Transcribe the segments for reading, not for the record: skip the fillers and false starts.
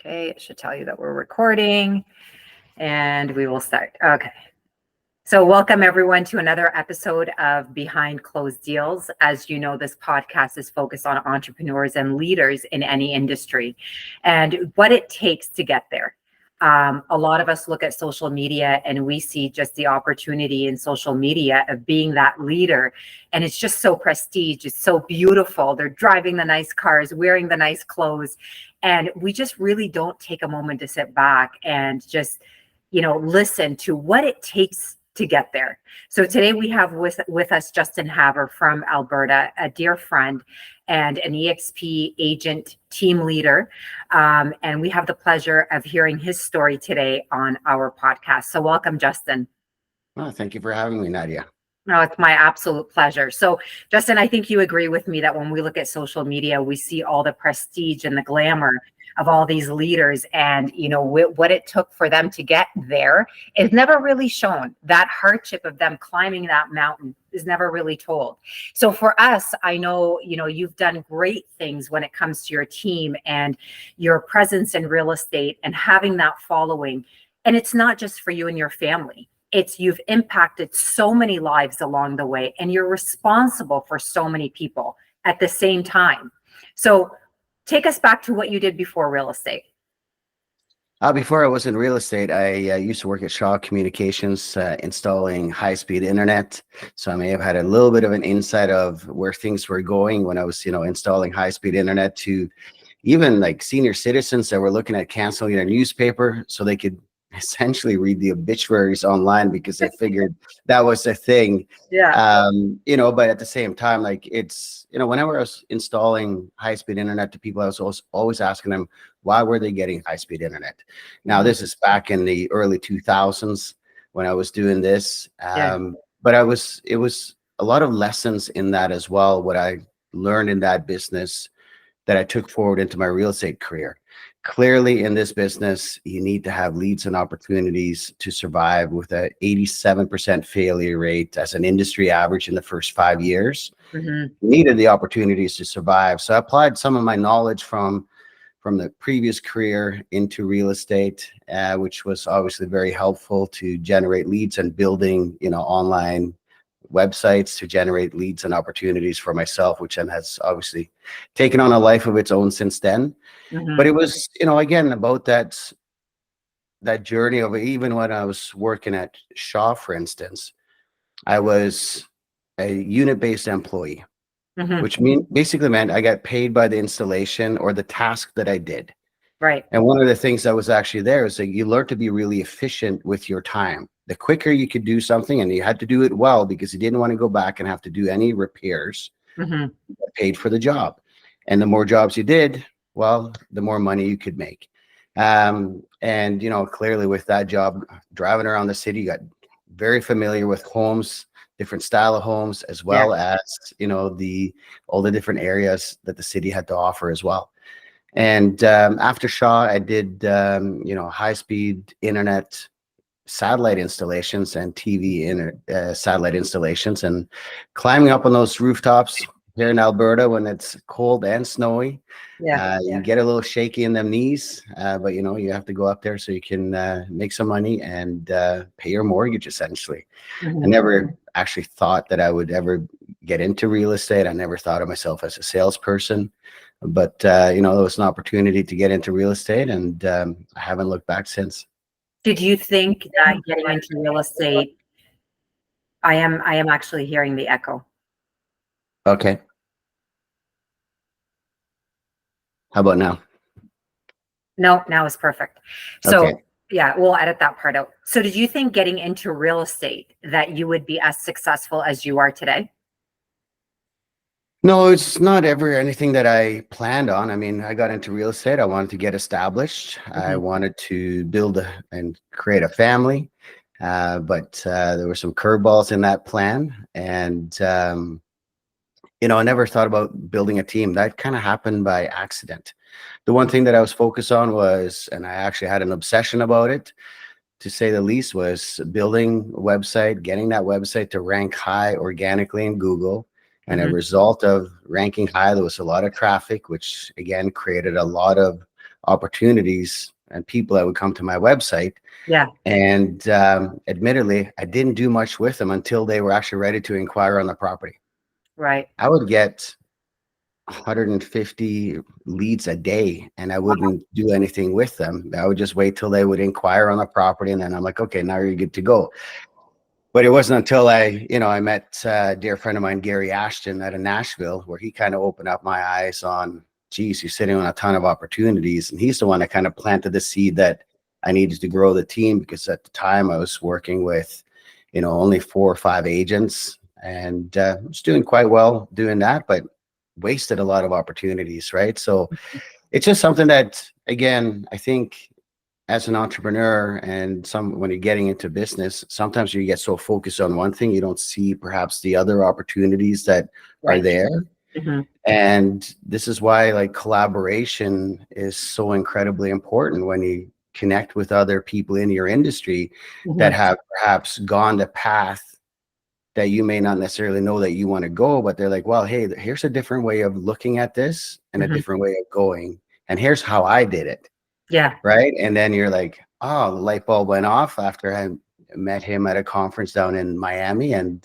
Okay, it should tell you that we're recording and we will start. Okay. So welcome everyone to another episode of Behind Closed Deals. As you know, this podcast is focused on entrepreneurs and leaders in any industry and what it takes to get there. A lot of us look at social media and we see just the opportunity in social media of being that leader. And it's just so prestige. It's so beautiful. They're driving the nice cars, wearing the nice clothes. And we just really don't take a moment to sit back and just, listen to what it takes to get there. So today we have with us Justin Harve from Alberta, a dear friend and an EXP agent team leader. And we have the pleasure of hearing his story today on our podcast. So welcome, Justin. Well, thank you for having me, Nadia. No, it's my absolute pleasure. So, Justin, I think you agree with me that when we look at social media, we see all the prestige and the glamour of all these leaders, and what it took for them to get there is never really shown. That hardship of them climbing that mountain is never really told. So for us, I know, you've done great things when it comes to your team and your presence in real estate and having that following. And it's not just for you and your family. You've impacted so many lives along the way, and you're responsible for so many people at the same time. So take us back to what you did before real estate. Before I was in real estate, I used to work at Shaw Communications, installing high-speed internet. So I may have had a little bit of an insight of where things were going when I was, installing high-speed internet to even like senior citizens that were looking at canceling their newspaper so they could essentially read the obituaries online because they figured that was the thing. Yeah. But at the same time, like it's, whenever I was installing high-speed internet to people, I was always asking them, why were they getting high-speed internet? Now, this is back in the early 2000s when I was doing this. But it was a lot of lessons in that as well, what I learned in that business that I took forward into my real estate career. Clearly, in this business, you need to have leads and opportunities to survive with an 87% failure rate as an industry average in the first 5 years. Mm-hmm. Needed the opportunities to survive. So I applied some of my knowledge from the previous career into real estate, which was obviously very helpful to generate leads and building, online websites to generate leads and opportunities for myself, which then has obviously taken on a life of its own since then. Mm-hmm. But it was, again, about that journey of, even when I was working at Shaw, for instance, I was a unit-based employee, Mm-hmm. which basically meant I got paid by the installation or the task that I did. Right. And one of the things that was actually there is that you learn to be really efficient with your time. The quicker you could do something, and you had to do it well because you didn't want to go back and have to do any repairs, Mm-hmm. you got paid for the job. And the more jobs you did, well, the more money you could make. And, clearly with that job, driving around the city, you got very familiar with homes, different style of homes, as well as, all the different areas that the city had to offer as well. And after Shaw, I did, high-speed internet satellite installations and TV satellite installations, and climbing up on those rooftops here in Alberta when it's cold and snowy. You get a little shaky in them knees, but you have to go up there so you can make some money and pay your mortgage, essentially. Mm-hmm. I never actually thought that I would ever get into real estate. I never thought of myself as a salesperson, but it was an opportunity to get into real estate, and I haven't looked back since. Did you think that getting into real estate, I am actually hearing the echo. Okay. How about now? No, now it's perfect. So Okay. yeah, we'll edit that part out. So did you think getting into real estate that you would be as successful as you are today? No, it's not ever anything that I planned on. I mean, I got into real estate. I wanted to get established. Mm-hmm. I wanted to build and create a family. But there were some curveballs in that plan. And, I never thought about building a team. That kind of happened by accident. The one thing that I was focused on was, and I actually had an obsession about it, to say the least, was building a website, getting that website to rank high organically in Google. And Mm-hmm. a result of ranking high, there was a lot of traffic, which again created a lot of opportunities and people that would come to my website. Yeah. And admittedly, I didn't do much with them until they were actually ready to inquire on the property. Right. I would get 150 leads a day and I wouldn't do anything with them. I would just wait till they would inquire on the property. And then I'm like, okay, now you're good to go. But it wasn't until I met a dear friend of mine, Gary Ashton, out of Nashville, where he kind of opened up my eyes on, geez, you're sitting on a ton of opportunities. And he's the one that kind of planted the seed that I needed to grow the team, because at the time I was working with, only 4 or 5 agents, and was doing quite well doing that, but wasted a lot of opportunities, right? So it's just something that, again, I think as an entrepreneur and when you're getting into business, sometimes you get so focused on one thing, you don't see perhaps the other opportunities that are there. Mm-hmm. And this is why like collaboration is so incredibly important when you connect with other people in your industry that have perhaps gone the path that you may not necessarily know that you want to go, but they're like, well, hey, here's a different way of looking at this and a different way of going. And here's how I did it. Yeah. Right. And then you're like, oh, the light bulb went off after I met him at a conference down in Miami, and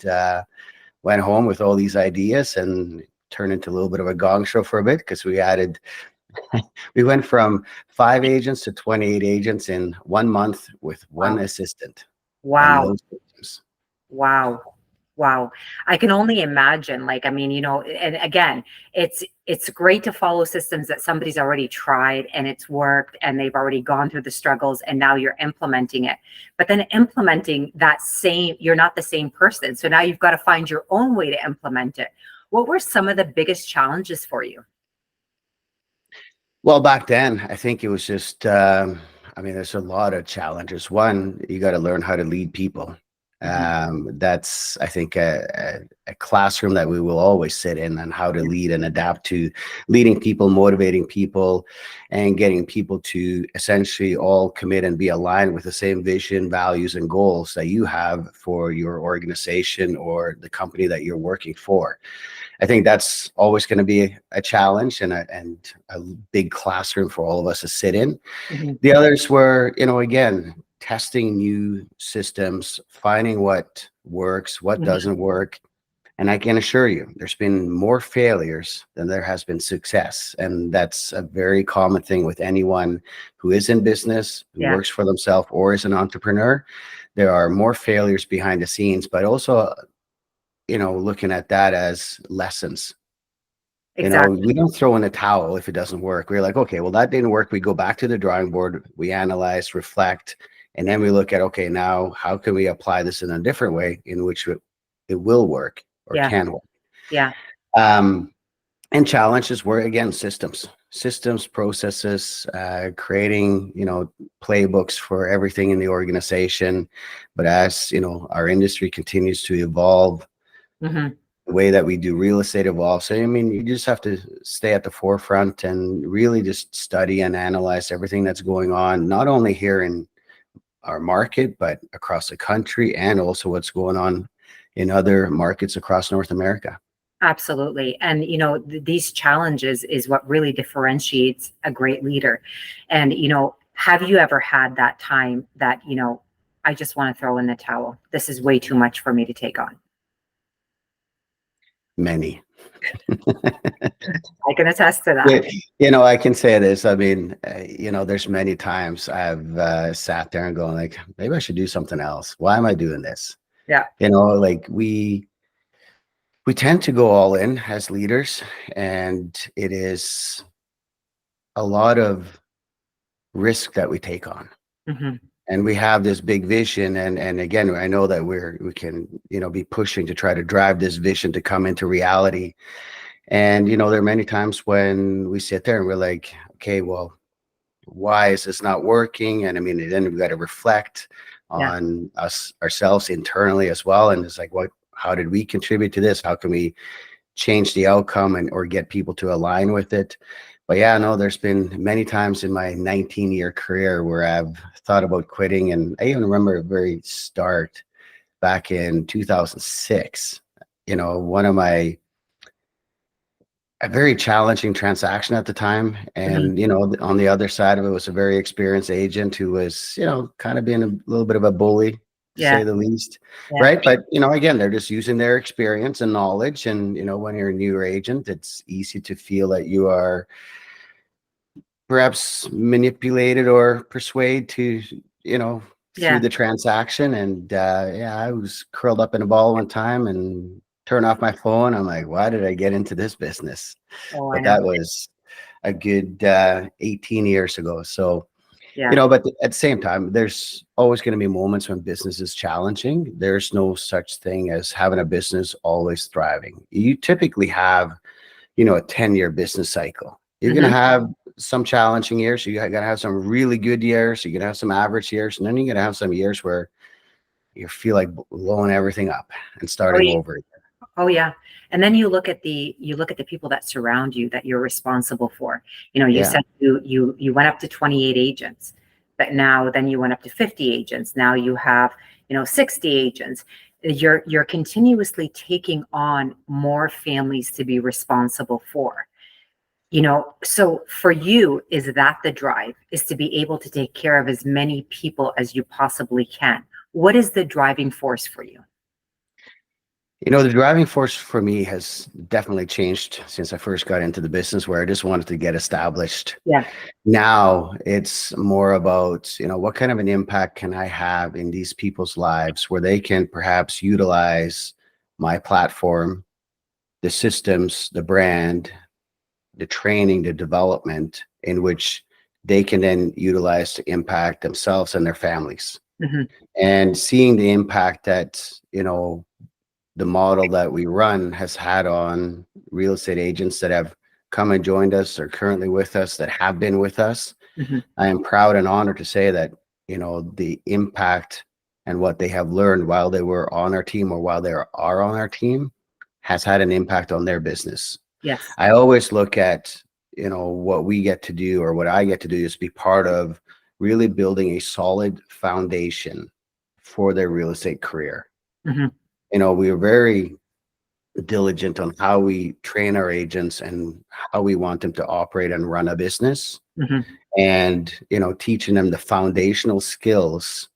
went home with all these ideas and turned into a little bit of a gong show for a bit, because we went from 5 agents to 28 agents in 1 month with one assistant. Wow. And no systems. Wow. Wow. I can only imagine, and again, it's great to follow systems that somebody's already tried and it's worked and they've already gone through the struggles and now you're implementing it. But then implementing you're not the same person. So now you've got to find your own way to implement it. What were some of the biggest challenges for you? Well, back then, I think it was just, there's a lot of challenges. One, you got to learn how to lead people. That's, I think, a classroom that we will always sit in, on how to lead and adapt to leading people, motivating people, and getting people to essentially all commit and be aligned with the same vision, values, and goals that you have for your organization or the company that you're working for. I think that's always going to be a challenge and a big classroom for all of us to sit in. The others were, again, testing new systems, finding what works, what doesn't work. And I can assure you, there's been more failures than there has been success. And that's a very common thing with anyone who is in business, who works for themselves, or is an entrepreneur. There are more failures behind the scenes, but also, looking at that as lessons. Exactly. We don't throw in a towel if it doesn't work. We're like, okay, well, that didn't work. We go back to the drawing board, we analyze, reflect, and then we look at, okay, now how can we apply this in a different way in which it will work or can work? Yeah. And challenges were, again, systems, processes, creating, playbooks for everything in the organization. But as, our industry continues to evolve, the way that we do real estate evolves. So, you just have to stay at the forefront and really just study and analyze everything that's going on, not only here in our market, but across the country, and also what's going on in other markets across North America. Absolutely. And, these challenges is what really differentiates a great leader. And, have you ever had that time that, I just want to throw in the towel? This is way too much for me to take on. Many. I can attest to that. I can say this. There's many times I've sat there and going like, maybe I should do something else. Why am I doing this? Yeah. We tend to go all in as leaders, and it is a lot of risk that we take on. And we have this big vision, and again, I know that we can be pushing to try to drive this vision to come into reality. And there are many times when we sit there and we're like, okay, well, why is this not working? And then we've got to reflect on ourselves internally as well. And it's like, how did we contribute to this? How can we change the outcome or get people to align with it? But there's been many times in my 19-year career where I've thought about quitting. And I even remember the very start back in 2006, one of my a very challenging transaction at the time. Mhm. And, on the other side of it was a very experienced agent who was, kind of being a little bit of a bully, to Yeah. say the least. Yeah. Right. But, again, they're just using their experience and knowledge. And, when you're a newer agent, it's easy to feel that you are perhaps manipulated or persuade to, through Yeah. the transaction. And yeah, I was curled up in a ball one time and turned off my phone. I'm like, why did I get into this business? Oh, I But know. that was a good 18 years ago. So, Yeah. but at the same time, there's always going to be moments when business is challenging. There's no such thing as having a business always thriving. You typically have, a 10-year business cycle. You're going to Mhm. have some challenging years. You're going to have some really good years. You're going to have some average years. And then you're going to have some years where you feel like blowing everything up and Oh, starting yeah. over. Oh, yeah. And then you look at the people that surround you that you're responsible for. You Yeah. said you went up to 28 agents, but now then you went up to 50 agents. Now you have, 60 agents. You're continuously taking on more families to be responsible for. So for you, is that the drive, is to be able to take care of as many people as you possibly can? What is the driving force for you? The driving force for me has definitely changed since I first got into the business, where I just wanted to get established. Yeah. Now it's more about, what kind of an impact can I have in these people's lives where they can perhaps utilize my platform, the systems, the brand, the training, the development in which they can then utilize to impact themselves and their families. Mhm. And seeing the impact that, the model that we run has had on real estate agents that have come and joined us or currently with us, that have been with us. Mhm. I am proud and honored to say that, the impact and what they have learned while they were on our team or while they are on our team has had an impact on their business. Yes. I always look at, what we get to do or what I get to do is be part of really building a solid foundation for their real estate career. Mhm. We are very diligent on how we train our agents and how we want them to operate and run a business, Mhm. and teaching them the foundational skills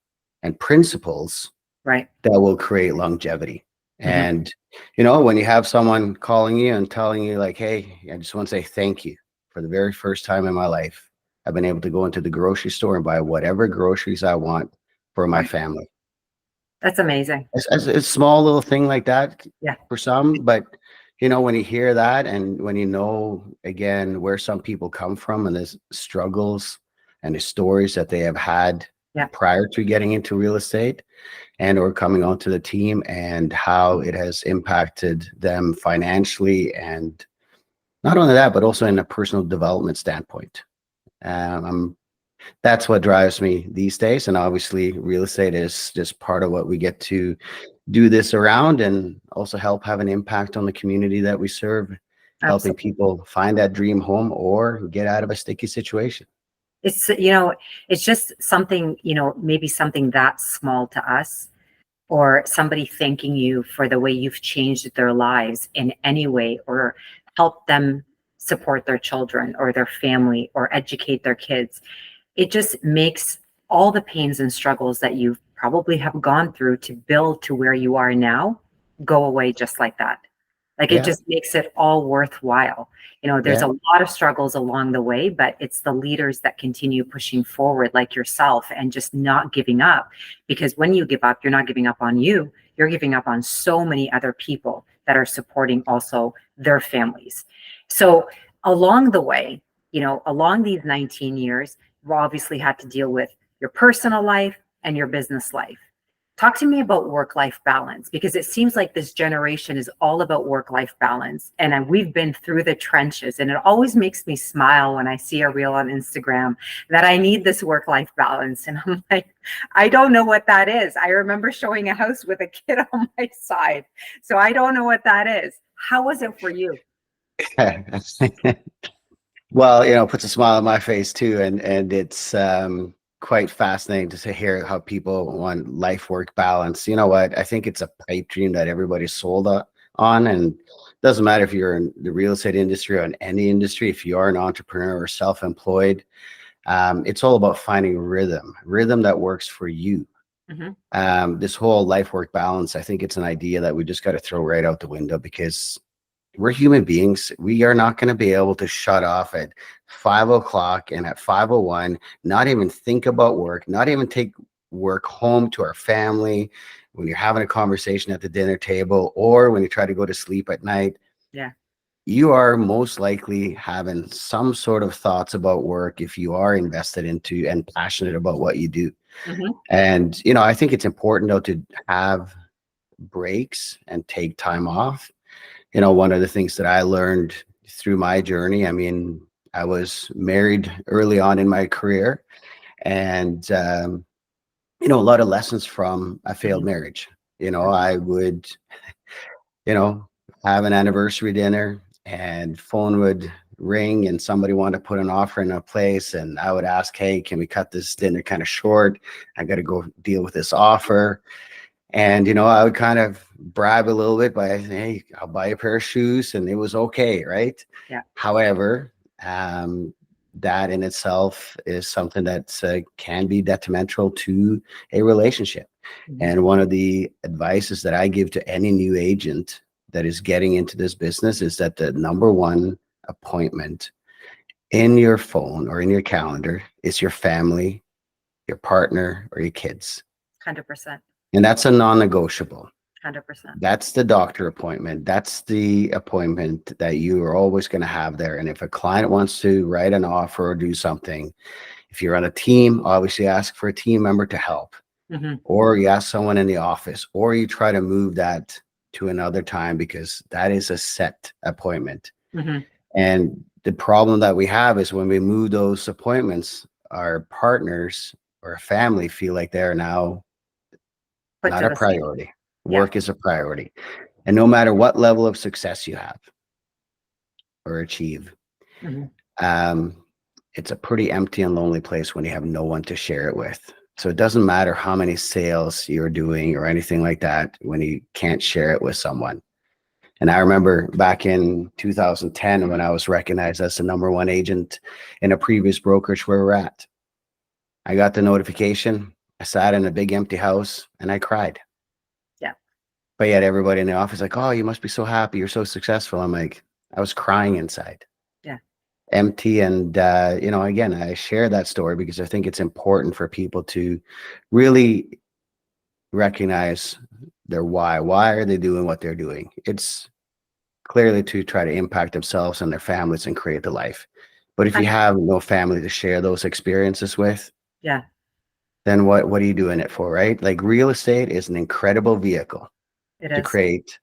and principles Right. that will create longevity. Mhm. And when you have someone calling you and telling you like, hey, I just want to say thank you. For the very first time in my life, I've been able to go into the grocery store and buy whatever groceries I want for my Right. family. That's amazing. It's a small little thing like that Yeah. for some, but when you hear that and when again, where some people come from and the struggles and the stories that they have had Yeah. prior to getting into real estate and or coming onto the team, and how it has impacted them financially, and not only that, but also in a personal development standpoint. I'm That's what drives me these days. And obviously, real estate is just part of what we get to do this around, and also help have an impact on the community that we serve, helping Absolutely. people find that dream home or get out of a sticky situation. It's just something, maybe something that small to us, or somebody thanking you for the way you've changed their lives in any way, or help them support their children or their family or educate their kids. It just makes all the pains and struggles that you probably have gone through to build to where you are now go away just like that. Like, it Yeah, just makes it all worthwhile. There's yeah, a lot of struggles along the way, but it's the leaders that continue pushing forward, like yourself, and just not giving up. Because when you give up, you're not giving up on you, you're giving up on so many other people that are supporting also their families. So along the way, along these 19 years, you've obviously had to deal with your personal life and your business life. Talk to me about work-life balance, because it seems like this generation is all about work-life balance. And we've been through the trenches, and it always makes me smile when I see a reel on Instagram that I need this work-life balance. And I'm like, I don't know what that is. I remember showing a house with a kid on my side. So I don't know what that is. How was it for you? well, it puts a smile on my face too, and it's quite fascinating to hear how people want life work balance. You know what? I think it's a pipe dream that everybody's sold on, and Doesn't matter if you're in the real estate industry or in any industry, if you are an entrepreneur or self-employed, it's all about finding rhythm that works for you. This whole life work balance, I think it's an idea that we just got to throw right out the window, because we're human beings. We are not going to be able to shut off at 5 o'clock and at 5:01, not even think about work, not even take work home to our family when you're having a conversation at the dinner table or when you try to go to sleep at night. Yeah. You are most likely having some sort of thoughts about work if you are invested into and passionate about what you do. And, I think it's important though to have breaks and take time off. One of the things that I learned through my journey, I mean, I was married early on in my career, and, a lot of lessons from a failed marriage. I would, have an anniversary dinner and phone would ring and somebody wanted to put an offer in a place, and I would ask, hey, can we cut this dinner kind of short? I got to go deal with this offer. And, I would kind of bribe a little bit by saying, hey, I'll buy you a pair of shoes. And it was okay, right? Yeah. However, that in itself is something that can be detrimental to a relationship. And one of the advices that I give to any new agent that is getting into this business is that the number one appointment in your phone or in your calendar is your family, your partner, or your kids. 100%. And that's a non-negotiable. 100%. That's the doctor appointment. That's the appointment that you are always going to have there. And if a client wants to write an offer or do something, if you're on a team, obviously ask for a team member to help. Or you ask someone in the office, or you try to move that to another time, because that is a set appointment. And the problem that we have is when we move those appointments, our partners or family feel like they're now not a priority. Work is a priority. And no matter what level of success you have or achieve, it's a pretty empty and lonely place when you have no one to share it with. So it doesn't matter how many sales you're doing or anything like that when you can't share it with someone. And I remember back in 2010 when I was recognized as the number one agent in a previous brokerage where we're at. I got the notification. I sat in a big empty house and I cried. Yeah. But yet everybody in the office like, oh, you must be so happy. You're so successful. I'm like, I was crying inside. Yeah. Empty. And, again, I share that story because I think it's important for people to really recognize their why. Why are they doing what they're doing? It's clearly to try to impact themselves and their families and create the life. But if you have no family to share those experiences with, then what are you doing it for, right? Like real estate is an incredible vehicle to create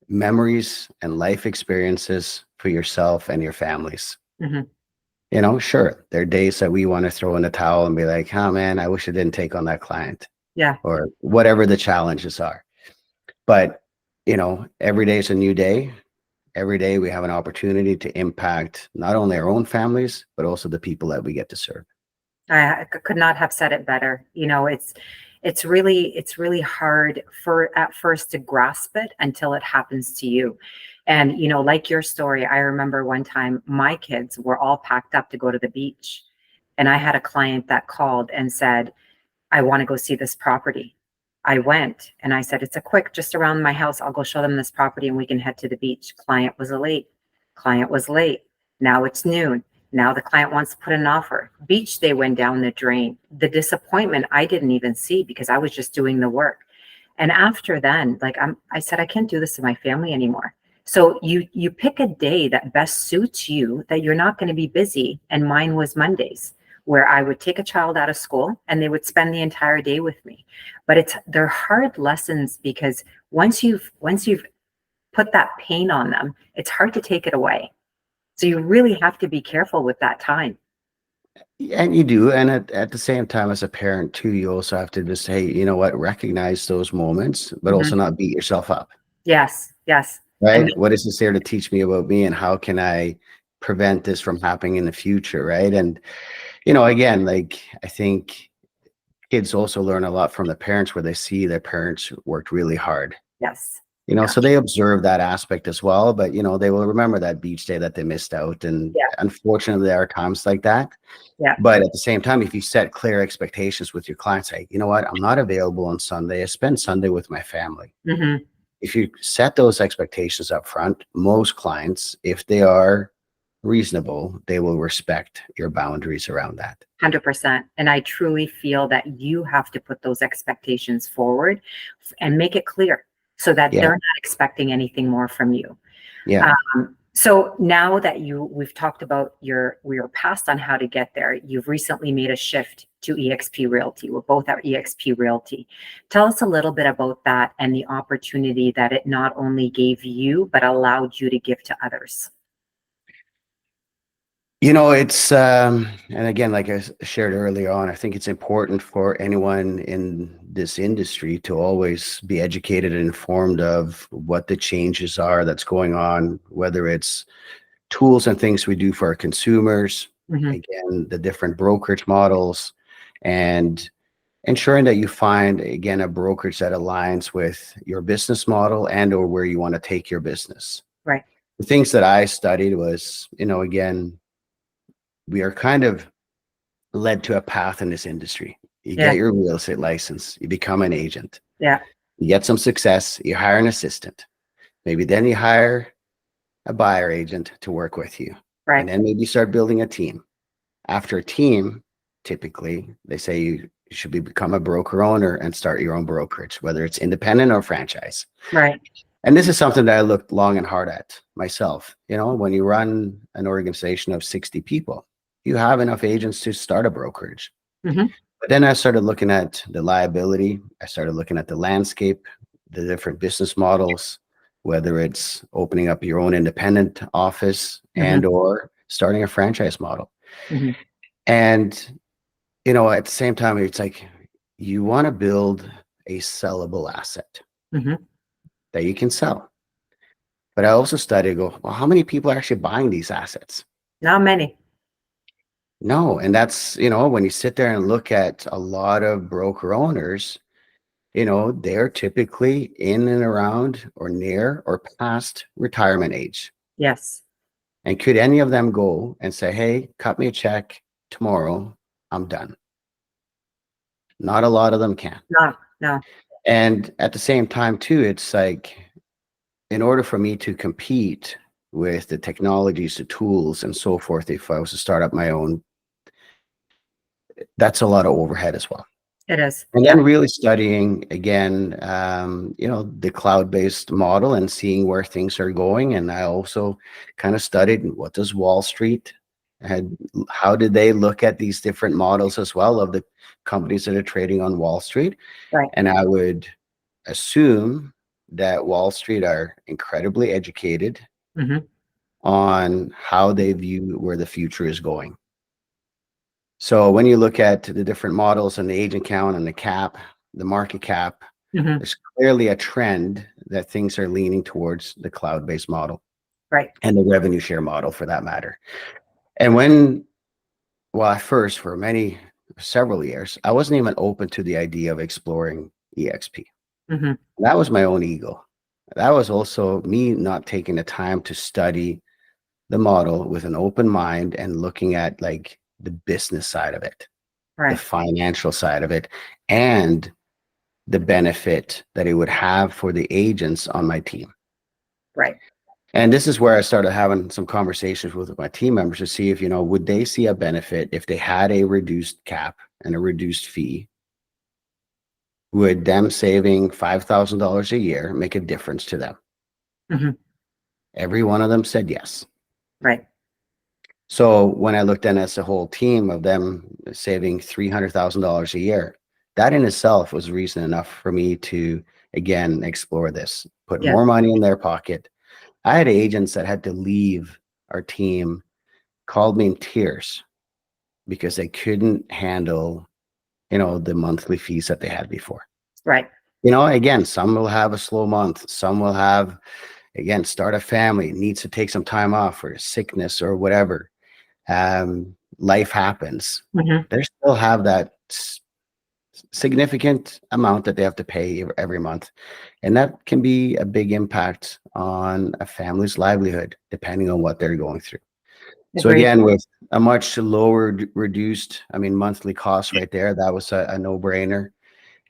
memories and life experiences for yourself and your families. Sure, there are days that we want to throw in the towel and be like, oh man, I wish I didn't take on that client. Or whatever the challenges are. But, every day is a new day. Every day we have an opportunity to impact not only our own families, but also the people that we get to serve. I could not have said it better. It's really hard at first to grasp it until it happens to you. And, like your story, I remember one time my kids were all packed up to go to the beach. And I had a client that called and said, I want to go see this property. I went and I said, it's a quick, just around my house. I'll go show them this property and we can head to the beach. Client was late. Now it's noon. Now the client wants to put an offer. Beach day went down the drain. The disappointment I didn't even see because I was just doing the work. And after then, I said, I can't do this to my family anymore. So you pick a day that best suits you, that you're not going to be busy. And mine was Mondays, where I would take a child out of school and they would spend the entire day with me. But they're hard lessons because once you've put that pain on them, it's hard to take it away. So you really have to be careful with that time. And you do. And at the same time, as a parent too, you also have to just say, you know what, recognize those moments, but also not beat yourself up. Yes. Right? What is this there to teach me about me, and how can I prevent this from happening in the future? Right. And, again, I think kids also learn a lot from the parents where they see their parents worked really hard. Yes. So they observe that aspect as well, but they will remember that beach day that they missed out. And Yeah. unfortunately, there are times like that. Yeah. But at the same time, if you set clear expectations with your clients, like, you know what, I'm not available on Sunday. I spend Sunday with my family. Mm-hmm. If you set those expectations up front, most clients, if they are reasonable, they will respect your boundaries around that. 100%. And I truly feel that you have to put those expectations forward and make it clear so that Yeah. they're not expecting anything more from you. Yeah. So now that we've talked about we were passed on how to get there, you've recently made a shift to EXP Realty. We're both at EXP Realty. Tell us a little bit about that and the opportunity that it not only gave you, but allowed you to give to others. It's, and again, like I shared earlier on, I think it's important for anyone in this industry to always be educated and informed of what the changes are that's going on, whether it's tools and things we do for our consumers, Mm-hmm. again, the different brokerage models, and ensuring that you find, again, a brokerage that aligns with your business model and or where you want to take your business. Right. The things that I studied was, again, we are kind of led to a path in this industry. You Yeah. get your real estate license, you become an agent. Yeah. You get some success, you hire an assistant. Maybe then you hire a buyer agent to work with you. Right. And then maybe you start building a team. After a team, typically, they say you should become a broker owner and start your own brokerage, whether it's independent or franchise. Right. And this is something that I looked long and hard at myself. When you run an organization of 60 people, you have enough agents to start a brokerage. Mm-hmm. But then I started looking at the liability. I started looking at the landscape, the different business models, whether it's opening up your own independent office and or starting a franchise model. Mm-hmm. And, at the same time, it's like you want to build a sellable asset that you can sell. But I also studied, well, how many people are actually buying these assets? Not many. No. And that's, when you sit there and look at a lot of broker owners, they're typically in and around or near or past retirement age. Yes. And could any of them go and say, hey, cut me a check tomorrow, I'm done? Not a lot of them can. No. And at the same time, too, it's like, in order for me to compete with the technologies, the tools, and so forth, if I was to start up my own, that's a lot of overhead as well. It is. And then really studying, again, the cloud-based model and seeing where things are going. And I also kind of studied, what does Wall Street how did they look at these different models as well of the companies that are trading on Wall Street? Right. And I would assume that Wall Street are incredibly educated on how they view where the future is going. So when you look at the different models and the agent count and the cap, the market cap, there's clearly a trend that things are leaning towards the cloud-based model. Right. And the revenue share model for that matter. And at first, for several years, I wasn't even open to the idea of exploring EXP. That was my own ego. That was also me not taking the time to study the model with an open mind and looking at like the business side of it, the financial side of it, and the benefit that it would have for the agents on my team. Right. And this is where I started having some conversations with my team members to see if, would they see a benefit if they had a reduced cap and a reduced fee? Would them saving $5,000 a year make a difference to them? Every one of them said yes. Right. So when I looked in as a whole team of them saving $300,000 a year, that in itself was reason enough for me to, again, explore this, put more money in their pocket. I had agents that had to leave our team, called me in tears because they couldn't handle, the monthly fees that they had before. Right. Again, some will have a slow month. Some will have, again, start a family, needs to take some time off or sickness or whatever. Life happens. They still have that significant amount that they have to pay every month. And that can be a big impact on a family's livelihood, depending on what they're going through. So Agreed. again, with a much lower reduced, monthly cost right there, that was a no-brainer.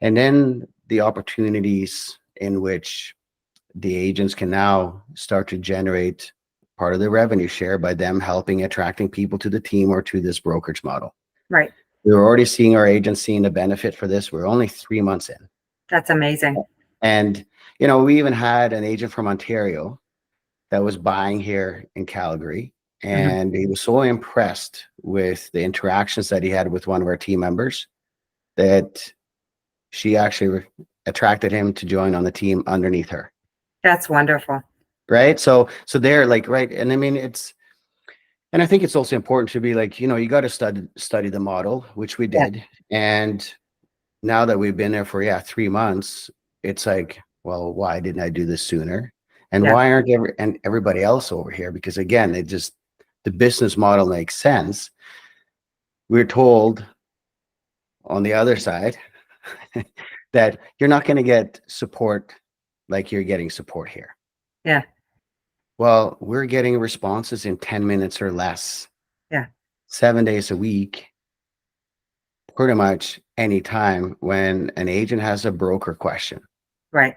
And then the opportunities in which the agents can now start to generate part of the revenue share by them helping attracting people to the team or to this brokerage model. Right. We're already seeing our agents seeing the benefit for this. We're only 3 months in. That's amazing. And, we even had an agent from Ontario that was buying here in Calgary. And he was so impressed with the interactions that he had with one of our team members that she actually attracted him to join on the team underneath her. That's wonderful. Right. So they're like, right. And I think it's also important to be like, you got to study the model, which we did. Yeah. And now that we've been there for 3 months, it's like, well, why didn't I do this sooner? And why aren't everybody else over here? Because again, the business model makes sense. We're told on the other side that you're not going to get support like you're getting support here. Yeah. Well, we're getting responses in 10 minutes or less. Yeah. 7 days a week, pretty much any time when an agent has a broker question. Right.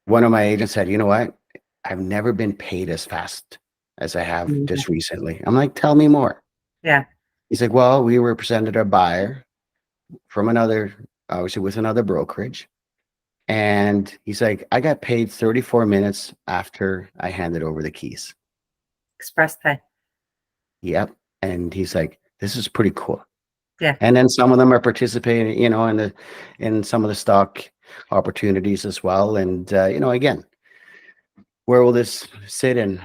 One of my agents said, you know what? I've never been paid as fast as I have just recently. I'm like, tell me more. Yeah. He's like, well, we represented a buyer from obviously with another brokerage. And he's like, I got paid 34 minutes after I handed over the keys. Express pay. Yep. And he's like, this is pretty cool. Yeah. And then some of them are participating, in some of the stock opportunities as well. And, again, where will this sit in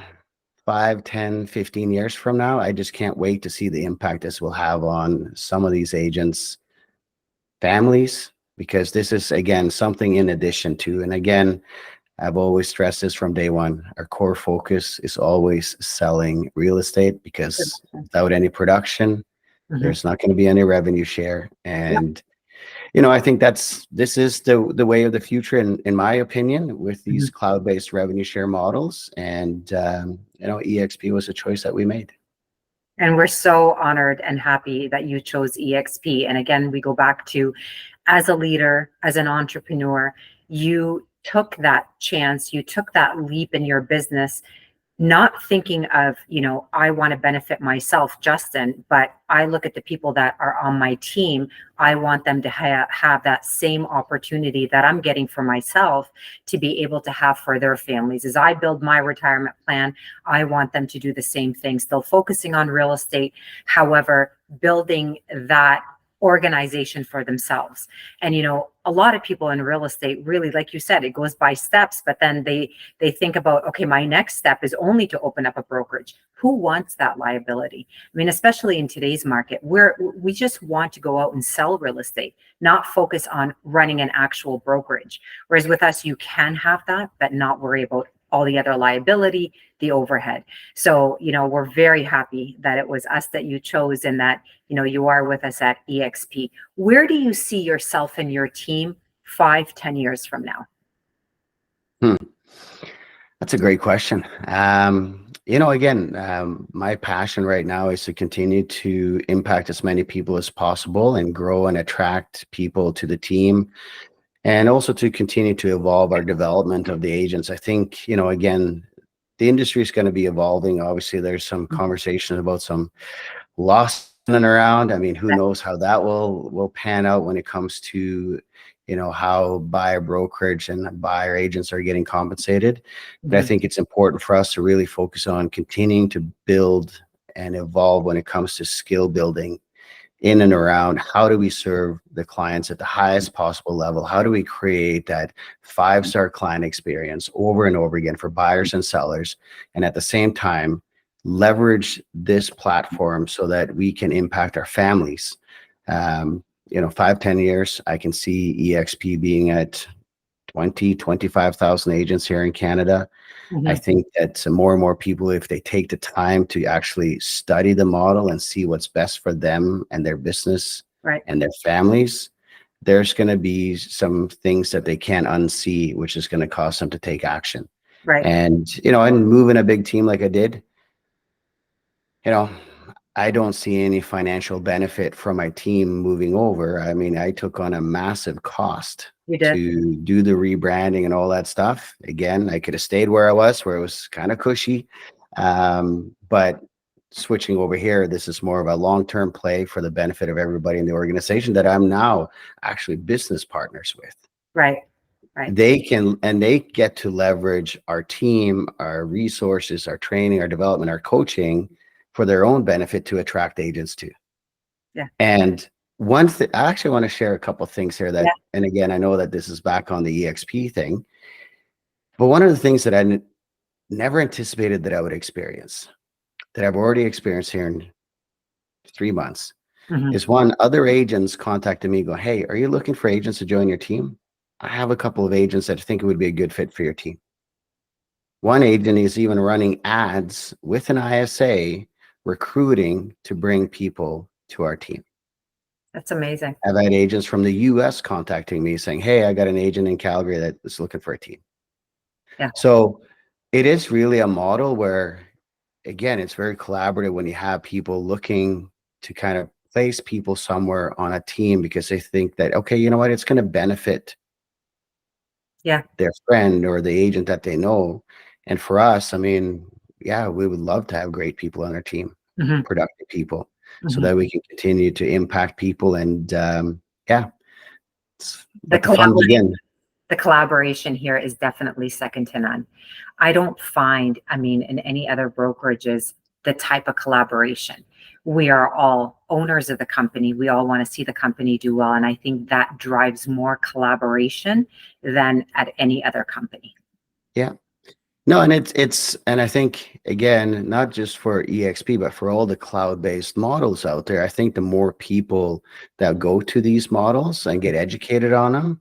5, 10, 15 years from now? I just can't wait to see the impact this will have on some of these agents' families, because this is, again, something in addition to, and again, I've always stressed this from day one, our core focus is always selling real estate, because without any production, there's not going to be any revenue share. And, I think this is the way of the future, in my opinion, with these cloud-based revenue share models. And, EXP was a choice that we made. And we're so honored and happy that you chose EXP. And again, we go back to, as a leader, as an entrepreneur, you took that chance, you took that leap in your business, not thinking of, I want to benefit myself, Justin, but I look at the people that are on my team. I want them to have that same opportunity that I'm getting for myself to be able to have for their families. As I build my retirement plan, I want them to do the same thing, still focusing on real estate, however, building that organization for themselves. And a lot of people in real estate, really, like you said, it goes by steps, but then they think about, okay, my next step is only to open up a brokerage. Who wants that liability? Especially in today's market, we just want to go out and sell real estate, not focus on running an actual brokerage. Whereas with us, you can have that, but not worry about all the other liability, the overhead. So, we're very happy that it was us that you chose, and that, you are with us at EXP. Where do you see yourself and your team 5, 10 years from now? That's a great question. Again, my passion right now is to continue to impact as many people as possible and grow and attract people to the team, and also to continue to evolve our development of the agents. I think, again, the industry is going to be evolving. Obviously, there's some conversation about some loss in and around. Who knows how that will pan out when it comes to, how buyer brokerage and buyer agents are getting compensated. But I think it's important for us to really focus on continuing to build and evolve when it comes to skill building in and around how do we serve the clients at the highest possible level? How do we create that 5-star client experience over and over again for buyers and sellers? And at the same time, leverage this platform so that we can impact our families. 5, 10 years, I can see EXP being at 20, 25,000 agents here in Canada. I think that more and more people, if they take the time to actually study the model and see what's best for them and their business, Right. and their families, there's going to be some things that they can't unsee, which is going to cause them to take action. Right. And, and moving a big team like I did, I don't see any financial benefit from my team moving over. I mean, I took on a massive cost You did. to do the rebranding and all that stuff. Again, I could have stayed where I was, where it was kind of cushy. But switching over here, this is more of a long-term play for the benefit of everybody in the organization that I'm now actually business partners with. Right. Right. They get to leverage our team, our resources, our training, our development, our coaching for their own benefit to attract agents too. Yeah. And one thing, I actually want to share a couple of things here that, and again, I know that this is back on the EXP thing, but one of the things that I never anticipated that I would experience, that I've already experienced here in 3 months, is one, other agents contacted me going, hey, are you looking for agents to join your team? I have a couple of agents that think it would be a good fit for your team. One agent is even running ads with an ISA recruiting to bring people to our team. That's amazing. I've had agents from the US contacting me saying, hey, I got an agent in Calgary that is looking for a team. Yeah. So it is really a model where, again, it's very collaborative when you have people looking to kind of place people somewhere on a team because they think that, okay, you know what, it's going to benefit their friend or the agent that they know. And for us, I mean, yeah, we would love to have great people on our team, productive people, so that we can continue to impact people. And let the fun begin. The collaboration here is definitely second to none. I don't find, in any other brokerages, the type of collaboration. We are all owners of the company. We all want to see the company do well. And I think that drives more collaboration than at any other company. Yeah. No, and and I think, again, not just for EXP, but for all the cloud-based models out there, I think the more people that go to these models and get educated on them,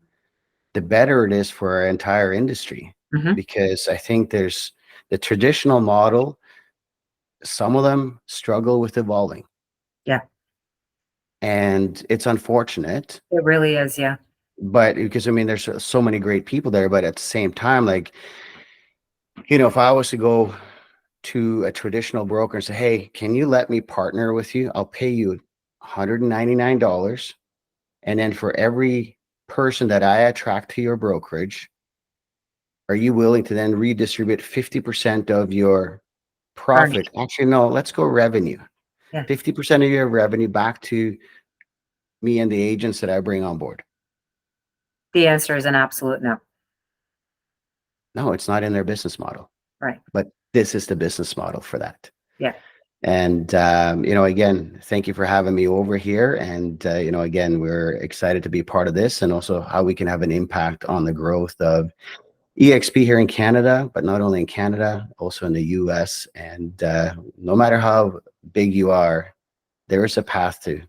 the better it is for our entire industry. Because I think there's the traditional model, some of them struggle with evolving. Yeah. And it's unfortunate. It really is, yeah. But because, there's so many great people there, but at the same time, like, if I was to go to a traditional broker and say, hey, can you let me partner with you? I'll pay you $199. And then for every person that I attract to your brokerage, are you willing to then redistribute 50% of your profit? Actually, no, let's go revenue. 50% of your revenue back to me and the agents that I bring on board. The answer is an absolute no. No, it's not in their business model. Right. But this is the business model for that. Yeah. And, again, thank you for having me over here. And, again, we're excited to be part of this and also how we can have an impact on the growth of EXP here in Canada, but not only in Canada, also in the US. And no matter how big you are, there is a path to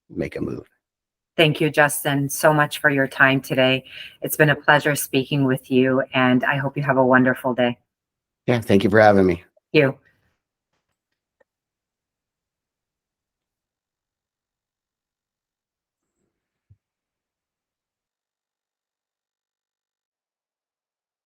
make a move. Thank you, Justin, so much for your time today. It's been a pleasure speaking with you, and I hope you have a wonderful day. Yeah, thank you for having me. Thank you.